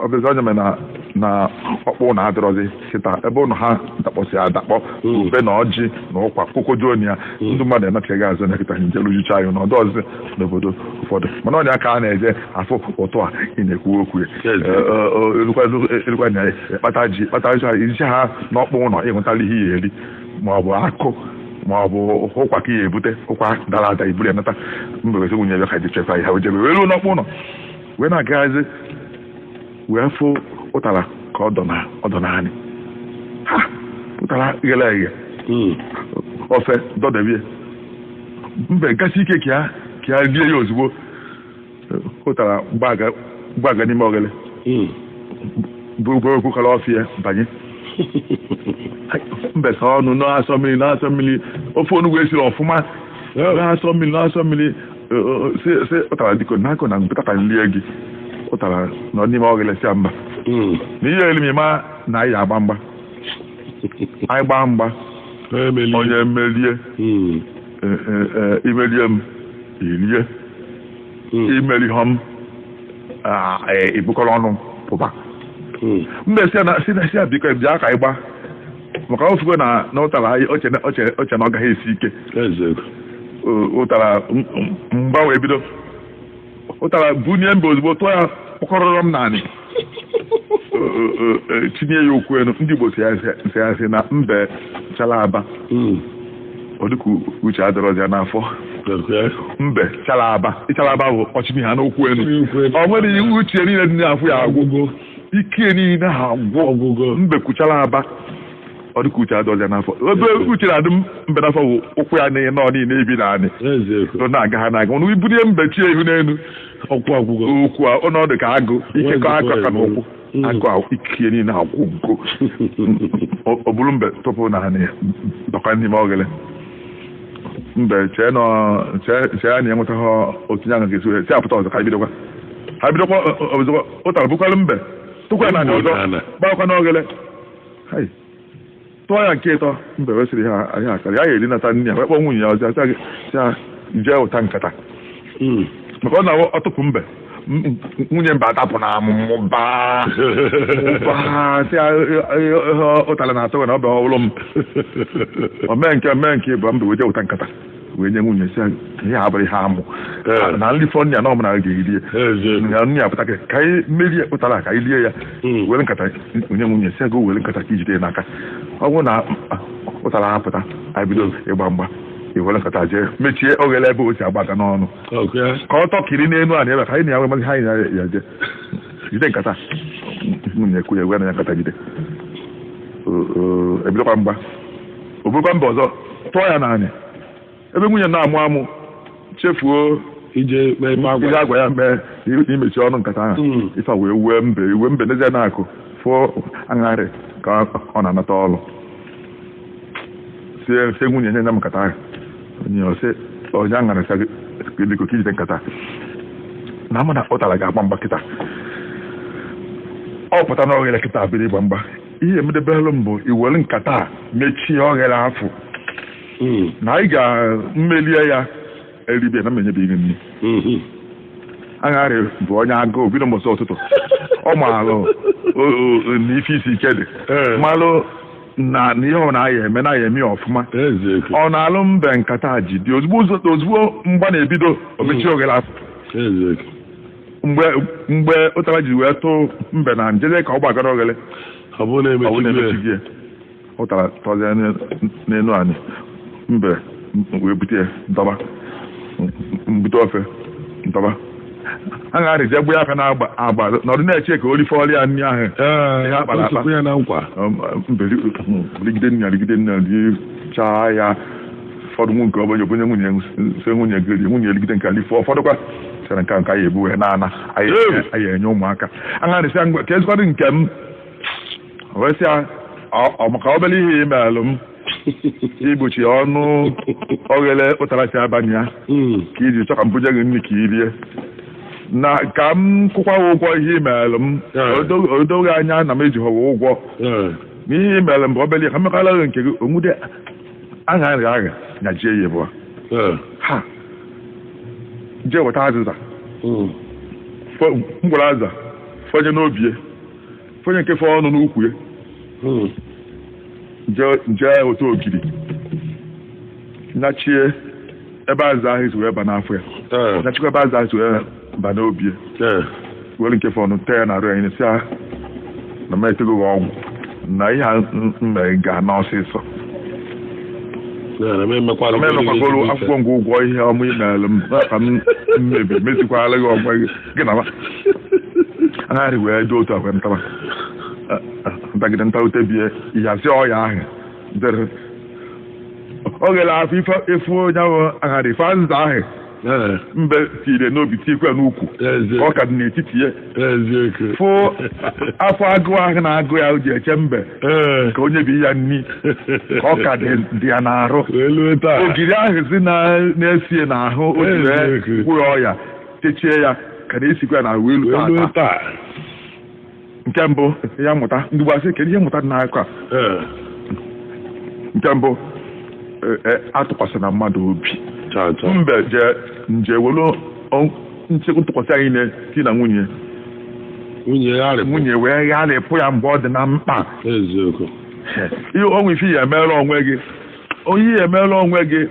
ọbụzi onye mere na na ọkpụ na adịrọzi kịta ebe ụnụ ha dakpọsị adakpọ ube na ọjị na ụkwa kokojuoni ya ndị mmadụ enachaghị azụ na kịta nje rujucha anyị n'ọdụ ọzọ n'obodo ụfọdụ mana ọ dị aka a na-eje afụ ụtụ a ị na-ekwu okwu erukwa na kpata ji iji ha n'ọkpụ ụlọ ịnwetala ihe ya eri maọbụ akụ maọbụ ụkwa ka ya ebute ụkwa dara ada iburu ya nata mbewezi nwunye ebe ka ji chekwa ihe ha ojebe wee ruo n'ọkpụ ụlọ wee na-agaghazi wee fụ ụtara ka ọ dọ naanị ha ụtara ghere eghe ofe dọdebie mbe gasị ike ka ya rie ya ozugbo ụtara gbaga n'ime oghele bụ okwu kara ọfịa banye mbesa ọnụ na-asọ mmiri ofe onugbu esiri ọfụma na-asọ mmiri si ụtara dịko n'akụ na mpụtata nlie gị ụtara nọ n'ime oghele si mba na ihe elimima na anyị agba mgba anyị gbaa mgba onye merie imerie m irie imerihe m ibukọrọ ọnụ pụba mbe si ya biko bịa ka anyị gba maka ofugo na ụtara anyị oche na ọ gaghị esi ike ụtara mgba wee bido ụtara bunye mbe ozugbo tụọ ya kpọkọrọrọ m naanị tinye ya okwu elu ndị Igbo si asị na mbe chala aba ọ dịka uche adịrọzi ya n'afọ mbe chala aba ịchala aba bụ ọchịmị ha n'okwu elu ọ nwere iwu uche niile dị n'afọ ya agwụgo ike niile ha agwụ mbe kwuchala aba ọ dịka uche adịrọzi ya n'afọ ebe uche na-adị mbe n'afọ bụ ụkwụ ya nọ niile ebi na anị na-aga ha na-aga ọnụ ibulie mbe chi ehu n'elu okwu a ọnọdụ ka agụ ikekọ aka ka n'ụkwụ agụ ike niile agwụgo ọ bụrụ mbe tụpụ na anị dọka n'ime oghele mbe chee ya na enwetaghị otinye anya ga-esi si apụta ọzọ ka bidokwa ọzọ ụtara bụkwalụ mbe tụkwa na ọzọ gbakwa n'oghele tụọ ya nke ịtọ mbe wesịrị ha ahịa akara ya ga-erinata nne ya wekpọ nwunye ya ọzọ ya jee ụta nkata maka ọ na ọtụpụ mbe nwunye mbe atapụ na amụmụba ụtara na-atọ na ọ bụ ọhụrụ m omee nke bụ mbe weje ụta nkata wee nye nwunye si ihe abụrụ ihe amụ na nri fọ nne ya na ọmụna ga-erie ya nne ya pụta ka anyị merie ụtara ka anyị lie ya were nkata onye nwunye si go were nkata ka ijide n'aka ọ bụrụ na ụtara apụta anyị bido ịgba mgba iwere nkata jee mechie oghele ebe o si agbaga n'ọnụ ka ọ tọkiri n'elu a na ebe ka anyị na-enwe mazi ha anyị ya je jide nkata nwunye ekwu ya wee na ya nkata jide ebidokwa mgba oburukwa mba ọzọ tụọ ya n'anya ebe nwunye na-amụ chefuo ije agwa ya mee imechi ọnụ nkata ahụ ife wee wee mbe n'ezie na-akụ fụọ aṅarị ka ọ na-anata ọrụ sie nwunye nye m nkata ahụ onye aṅarịsa dịka ka ijide nkata na ama na ụtara ga-agba mgba kịta ọ pụta na oghere kịta biri ịgba mgba ihe emedebelụ m bụ iwere nkata mechie oghere afọ na anyị ga-mmelie ya eribe na mmenyebeghị nri aṅarị bụ onye agụụ bido mbọsị ụtụtụ ọ maalụ na ife isi ike dị malụ na ihe ọ na-aya eme na-aya eme ọfụma ọ na-alụ mbe nkata ji dị ozugbo mgba na-ebido omechi oghere afọ mgbe ụtara ji wee tụ mbe na njede ka ọ gbagara oghere ọ bụ na-emechighị ụtara tọzie n'elu anyị mbe wee bute dọba mbute ofe dọba a ga-arịzi egbu ya aka na-agba n'ọdụ na-eche ka o rife ọrịa nri ahụ ihe akpara akpa mbe rigide nna richaa ya ụfọdụ nwu nke ọbụnye obonye nwunye gị nwunye erigide nke alifọ ụfọdụkwa sere nke anyị ebu wee na-ana anyị enye ụmụaka a ga-arịsịa ngwa ka ezikwadụ nke m wee sịa maka obere ihe imealụ m igbochi ọnụ oghere ụtara si abanye ya ka iji chọ ka m buje gị nri ka i rie na ka m kwụkwa ụgwọ ihe imeelụ m odoghị anya na m ejighọwa ụgwọ n'ihe imeelụ m bụ obere ihe ka mmekọrịta gị nke gị onwude agha nyajie ya bụ ha jee weta azịza mgbere aza fọnye n'obie fonye nke fọ ọnụ n'ukwu ya nje otu ogiri nyachie ebe azụ ahụ isi wee ba n'afọ ya nyachikwa ebe azụ ahụ isi wee ba n'obi ya were nke fọ ọnụ tee ya na arụ ya nyere si ya na m etego gị ọgwụ na ihe a mere ga na ọsịsọ emekwagorụ akwụkwọ ngwa ụgwọ ihe ọmụ imeelụ m ka m mebiri mezikwala gị ọgwa gị na agharị wee dị otu agwa ntaba ntagide ntarute bie ihazi ọya ahụ dere o ghere afọ ife efu onye ahụ agharị ife nza ahụ mbe tire n'obi tikwe n'ukwu ọ ka dị n'etiti ya fụ afọ agụ ahụ na-agụ ya ji eche mbe ka onye bi ya nni ka ọ ka dị ya n'arụ ogiri ahụ si na-esie n'ahụ o ji wee gwụrụ ọya techie ya ka na-esikwa na ahụ elu taa nke mbụ ya mụta ndị gbasị kedu ihe mụta dị n'aka nke mbụ atụkwasịna mmadụ obi mbe nje welu ntụkwasị anyị na-eti na nwunye wee gharịpụ ya mgbe ọ dị na mkpa ihe onwe ife ya emeela onwe gị onye ya emeela onwe gị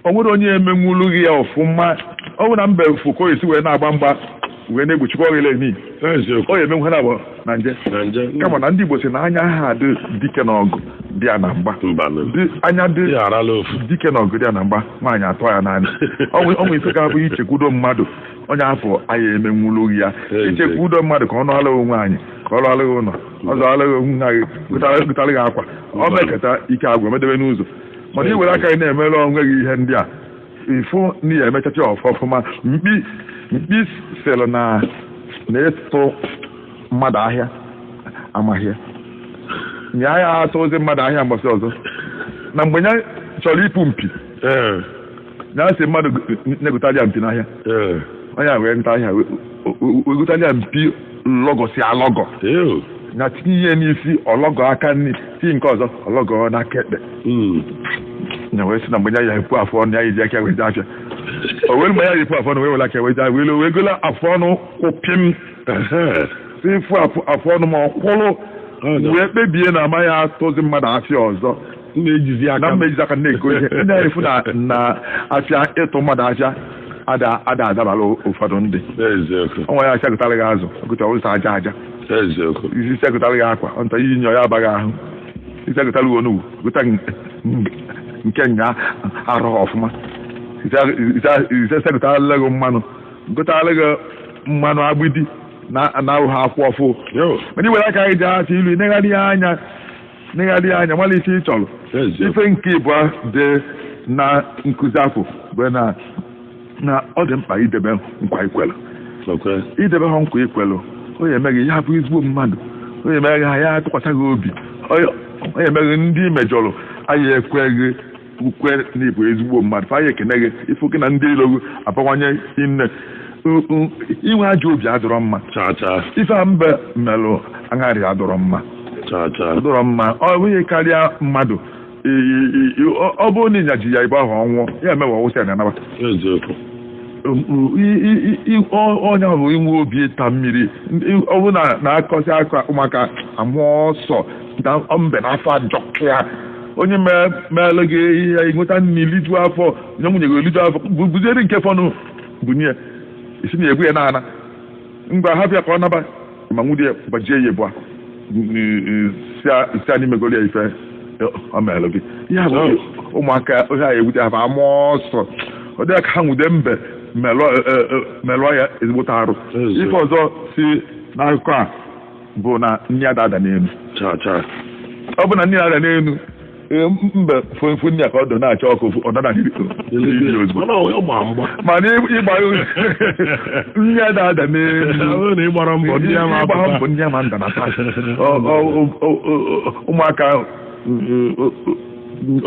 o nwere onye emenwulu gị ya ọfụma ọ bụ na mbe fuko esi wee na-agba mgba wee na-egbochikwa ọghịla emi ọ ya emenwu ha na-abụ na nje kama na ndị Igbo si na anya ha dị dike n'ọgụ dị ya na mgba anya dị dike n'ọgụ dị ya na mgba nwaanyị atọ ya naanị ọnwụ ife ga-abụ ichekwudo mmadụ onye afọ anya emenwulu ya ichekwudo mmadụ ka ọ nọala onwe anyị ka ọ lụala gị ụlọ ọzọ alụghị onwe anyị gụtara gị akwa ọ mekata ike agwa medebe n'ụzọ mana iwere aka gị na-emere onwe gị ihe ndị a ifụ na ya emechacha ọfụma mkpi sịrị na-eto mmadụ ahịa amahịa nye ahịa atụzi mmadụ ahịa mgbasị ọzọ na mgbe ya chọrọ ịpụ mpi ya sị mmadụ na-egotalịa mpi n'ahịa onye a wee nta ahịa wegotalịa mpi lọgọsi alọgọ na tinye ihe n'isi ọlọgọ aka nri tinye nke ọzọ ọlọgọ n'aka ekpe na wee sị na mgbe ya epu afọ ọnụ ya iji aka wee afịa o were mgbe ya epu afọ ọnụ wee were aka wee gola afọ ọnụ kwụpịm si fụ afọ ọnụ ma ọ kwụrụ wee kpebie na amaghị atụzi mmadụ afịa ọzọ na-ejizi aka na-ego ihe ndị anyị fụ na afịa ịtụ mmadụ afịa ada adabara ụfọdụ ndị ọnwa ya achagụtara gị azụ ọgụta ụzọ aja isi segụtara gị akwa nta iyi nyọ ya abaghị ahụ isi agụtara gị onugbu gụta nke nya arụghị ọfụma ise segụtara gị mmanụ gụtara gị mmanụ agbidi na-ahụ ha akwụ ọfụ mana iwere aka gị ji achọ ilu negharị anya mara ife ị chọrọ ife nke ịbụọ dị na nkụzi afọ bụ na ọ dị mkpa idebe nkwa ikwelu idebe ha nkwa ikwelu onye emeghị ya bụ ezigbo mmadụ onye emeghị ha ya atụkwasịghị obi onye emeghị ndị mejọrọ anyị ekweghị ukwe na ịbụ ezigbo mmadụ fa anyị ekene gị ife oke na ndị ilo gị abawanye nne inwe ajọ obi adọrọ mma ife a mbe melụ agharị adọrọ mma ọ bụghị karịa mmadụ ọ bụrụ na ịnyaji ya ibe ahụ ọnwụọ ya emewe ọwụsị ya na-anabata onye ahụ inwe obi ịta mmiri ọ bụ na-akọsị aka ụmụaka amụọ ọsọ mbe n'afọ ajọ ya onye meelụ gị ihe ịnweta nri liju afọ nye nwunye gị oliju afọ buziere nke fọnụ bunye ya isi na egbu ya n'ana ngwa hapịa ka ọ naba ma nwunye ya gbajie ya ebu a si anyị megoro ya ife ọ meelụ gị ihe bụ ụmụaka ohe a ewute afọ amụọ ọsọ ọ dị aka ha nwude mbe melụọ ya ezigbote arụ ife ọzọ si n'akụkọ a bụ na nne ya da n'elu ọ bụ na nne ya ada n'elu mbe fụ nne ya ka ọ dọ na-achọ ọkụ ọ dada ozugbo mana ịgba nne ya da n'elu ịgbara mbọ ndị ya ma nda na taa ụmụaka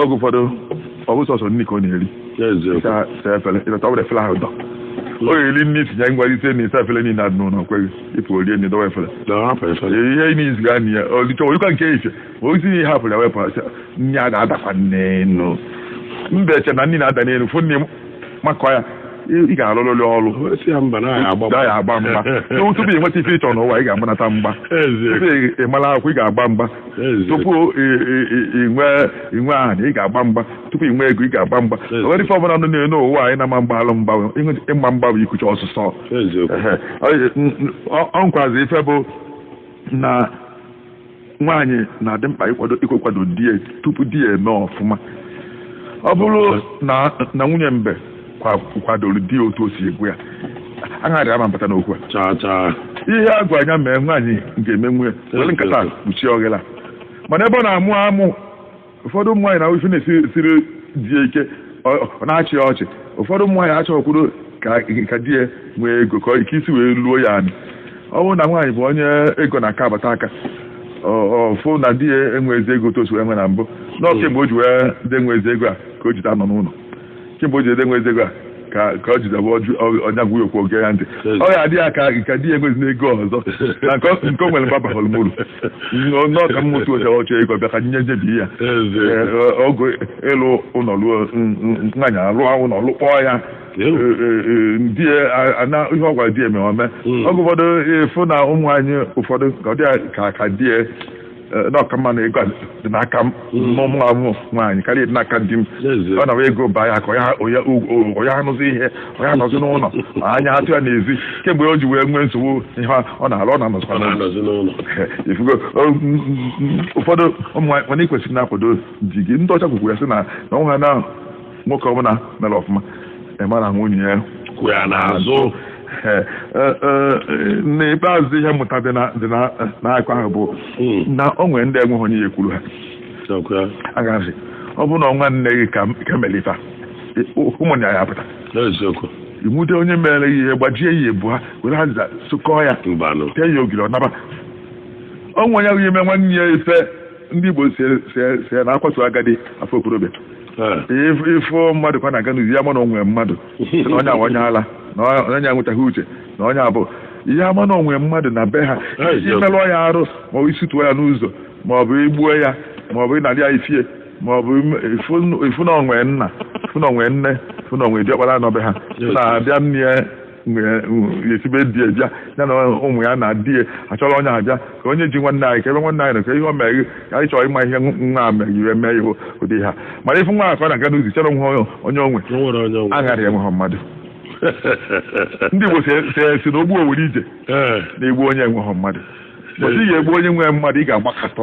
oge ụfọdụ ọ bụ sọsọ nne ka ọ na-eri efele ịlọta ọbụla efele ahụ dọ o ga-eli nne itinye ngwa ise na ise efele niile adị n'ụlọ kweghị ịpụ orie nne dọwa efele ihe niile ga nị ya olicha orikwa nke ife ma ozi ihe hapụrụ ya wepụ nne a ga-adakwa n'elu mbe eche na nne na-ada n'elu fụ nne makọ ya ị ga-alụlụlị ọrụ ya agba mgba tupu ị nweta ife ịchọ n'ụwa ị ga-agbanata mgba tupu ị mara akwụkwọ ị ga-agba mgba tupu ị nwee aha ị ga-agba mgba tupu ị nwee ego ị ga-agba mgba onwere ife ọbụla nọ n'elu ụwa anyị na-ama mgbalụ mgba ịgba mgba bụ ikuchi ọsụsọ ọ nkwazi ife bụ na nwaanyị na-adị mkpa ịkwado di ya tupu di ya eme ọfụma ọ bụrụ na nwunye mbe kwadoro di ya otu o si egwu ya agharị ama mpata n'okwu a ihe a gwa anya mee nwaanyị ga-eme nwunye were nkata kpuchie oghela mana ebe ọ na-amụ amụ ụfọdụ ụmụ nwaanyị na ife na-esiri di ya ike ọ na-achị ọchị ụfọdụ ụmụ nwaanyị achọkwuru ka di ya nwee ego ka ike isi wee luo ya anyị ọ bụrụ na nwaanyị bụ onye ego na-aka abata aka ọfụ na di ya enwezi ego tosu enwe na mbụ n'ọ kemgbe o ji wee de nwezi ego a ka o jide anọ n'ụlọ kemgbe o ji ede nwezi ego a ka o jide ọnya gwụ okwu oge ya ntị ọ ya adị ya ka di ya enwezi n'ego ọzọ na nke o nwere mbaba holmolu n'ọka mmụtụ oche ọchọ ego bịa ka nye njebi ya ogo ịlụ ụlọ ruo nwaanyị alụọ ụlọ lụkpọọ ya di na ihe ọ gwara di eme ome oge ụfọdụ ịfụ na ụmụ anyị ụfọdụ ka ọ dị ka di n'ọka mma na ego dị n'aka n'ụmụ amụ nwaanyị karịa dị n'aka di m ọ na ego baa ya ka onye anụzi ihe onye anọzi n'ụlọ anya atụ ya n'ezi kemgbe o ji wee nwee nsogbu ihe ọ na-alụ ọ na-anọzikwa n'ụlọ ifugo ụfọdụ ụmụ nwaanyị mana ị kwesịrị na-akwado di gị ndị ọcha kwukwuru ya sị na ọnwa na nwoke ọbụla mere ọfụma mara nwunye ya kwụ ya n'azụ n'ikpeazụ ihe mmụta dị n'akụ ahụ bụ na o nwere ndị enweghị onye ya ekwuru ha agaghị ọ bụrụ na ọnwa nne gị ka melita ụmụnya ya apụta inwute onye mere ihe gbajie ya ebu ha were ha sụkọọ ya tee ya ogiri ọnaba ọ nwe onye ime nwanne ya ife ndị Igbo si na-akwatu agadi afọ okorobịa ifo mmadụ kwa na-aga n'uzi ya ma na onwe mmadụ na onye onye ala na onye nwetaghị uche na onye abụ ihe ama na onwe mmadụ na be ha imelụọ ya arụ maọbụ isituo ya n'ụzọ maọbụ igbuo ya maọbụ ịnarị ya ifie maọbụ ifu na onwe nna ifu na onwe nne ifu na onwe diọkpara nọbe ha na-abịa nne ya esibe di bịa ya na ụmụ ya na di ya achọrọ onye abịa ka onye ji nwanne anyị ka ebe nwanne anyị na ka ihe o mere ka anyị chọrọ ịma ihe nwa mere mee ihe ụdị ha mana ifu nwa akọ na-aga n'uzi chọrọ nwe onye onwe aghara enweghị mmadụ ndị Igbo si na ogbu owere ije na-egbu onye enweghị mmadụ ị ga-egbu onye nwere mmadụ ị ga-agbakọta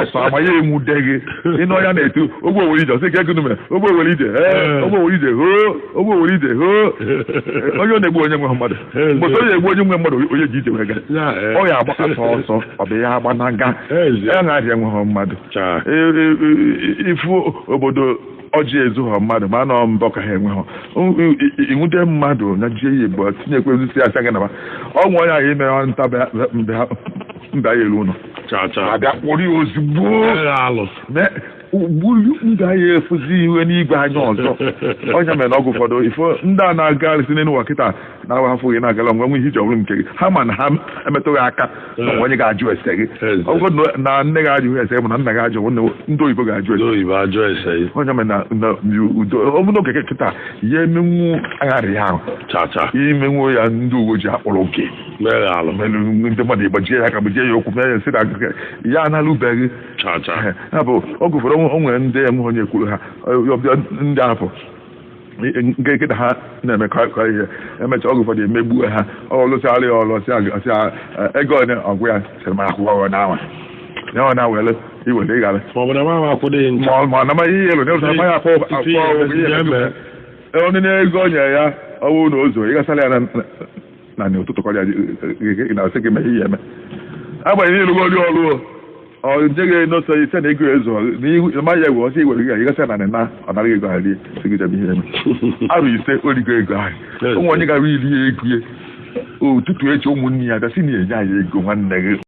ọsọ ama ya enwude gị ịnụ ọnya na-etu ogbe owere ije ọsị ka ego mere ogbe owere ije ogbe owere ije hoo ogbe owere ije hoo onye ọ na-egbu onye nwe mmadụ mgbe onye egbu onye nwe mmadụ onye ji ije wee ga ọ ya agbakọta ọsọ ọ bụ ya agbanaga ya na-adị enweghị mmadụ ifu obodo ọjị ezughọ mmadụ ma nọ mbọ ka ha enweghọ inwute mmadụ na ji ya egbu tinyekwa ozi si asa gị naba ọ nwe onye ahụ imere nta mbe ya elu ụlọ abịa kpụrụ ya ozugbo ndị agha efuzi iwe n'igwe anya ọzọ onye mere na ọgwụ ụfọdụ ifo ndị a na-agarịsị n'elu ụwa kịta na-awa afọ gị na-agala ngwa nwe ihe iji ọbụrụ nke gị ha ma na ha emetụghị aka na onye ga-ajụ ese gị ọgwụ na nne gị ajụghị ese gị mana nna gị ajụ ndị oyibo ga-ajụ ese onye mere na udo ọ bụrụ oge kịta ya emenwu agharị ya ahụ imenwu ya ndị uwe ojii akpọrọ oke ndị mmadụ ịgbajie ya aka gbajie ya okwu mee ya nsị na ya analụbeghị ya bụ oge ụfọdụ o nwere ndị enweghị onye kwuru ha ndị afọ nke nkịta ha na-emekọ ihe emecha ọgụ ụfọdụ emegbuo ha ọlụsịarị ya ọlụsị ego onye ọgwụ ya sịrị mara akwụkwọ na-awa ya ọ na-awere iwere ịghara ma na ihe elu na akwụ onye na-ego onye ya ọwụ na ozo ịgasara ya na n'ụtụtụ kọrịa na-asị gị mee ihe eme agbanyeghị ịlụgo ọrụ ọrụ ọ jeghị n'oso ise na ego ezo ma ya ewe ọsọ iwere gị ịgasị na na ọ nara ego ha rie sigidebe ihe eme arụ ise origo ego ahụ ụmụ onye gara iri ego ya ụtụtụ echi ụmụnne ya bịa si na enye anyị ego nwanne gị